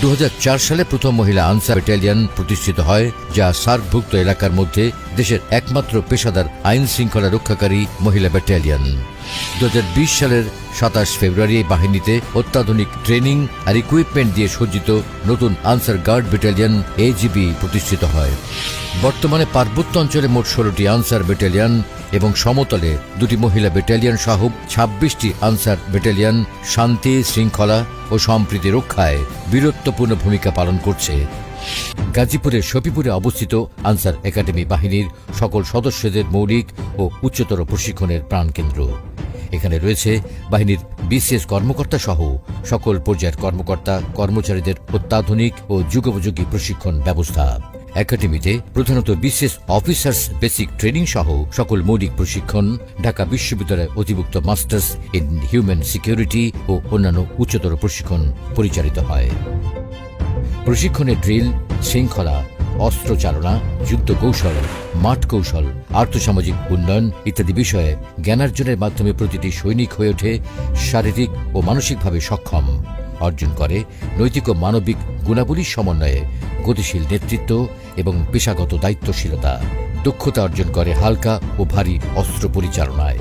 2004 সালে প্রথম মহিলা আনসার ব্যাটালিয়ন প্রতিষ্ঠিত হয়, যা সার্কভুক্ত এলাকার মধ্যে দেশের একমাত্র পেশাদার আইন শৃঙ্খলা রক্ষাকারী মহিলা ব্যাটালিয়ন। 2020 সালের 27 ফেব্রুয়ারি এই বাহিনীতে অত্যাধুনিক ট্রেনিং আর ইকুইপমেন্ট দিয়ে সজ্জিত নতুন আনসার গার্ড ব্যাটালিয়ন এজিবি প্রতিষ্ঠিত হয়। বর্তমানে পার্বত্য অঞ্চলে মোট 16টি আনসার ব্যাটালিয়ন এবং সমতলে 2টি মহিলা ব্যাটালিয়ন সহ 26টি আনসার ব্যাটালিয়ন শান্তি, শৃঙ্খলা ও সম্প্রীতি রক্ষায় বীরত্বপূর্ণ ভূমিকা পালন করছে। গাজীপুরের শফিপুরে অবস্থিত আনসার একাডেমি বাহিনীর সকল সদস্যদের মৌলিক ও উচ্চতর প্রশিক্ষণের প্রাণকেন্দ্র। এখানে রয়েছে বাহিনীর বিশেষ কর্মকর্তা সহ সকল পর্যায়ের কর্মকর্তা কর্মচারীদের অত্যাধুনিক ও যুগোপযোগী প্রশিক্ষণ ব্যবস্থা। একাডেমিতে প্রধানত বিশেষ অফিসার্স বেসিক ট্রেনিং সহ সকল মৌলিক প্রশিক্ষণ, ঢাকা বিশ্ববিদ্যালয়ের অধিভুক্ত মাস্টার্স ইন হিউম্যান সিকিউরিটি ও অন্যান্য উচ্চতর প্রশিক্ষণ পরিচালিত হয়। প্রশিক্ষণে ড্রিল, শৃঙ্খলা, অস্ত্র চালনা, যুদ্ধ কৌশল, মাঠ কৌশল, আর্থসামাজিক উন্নয়ন ইত্যাদি বিষয়ে জ্ঞানার্জনের মাধ্যমে প্রতিটি সৈনিক হয়ে ওঠে শারীরিক ও মানসিকভাবে সক্ষম, অর্জন করে নৈতিক ও মানবিক গুণাবলীর সমন্বয়ে গতিশীল নেতৃত্ব এবং পেশাগত দায়িত্বশীলতা, দক্ষতা অর্জন করে হালকা ও ভারী অস্ত্র পরিচালনায়।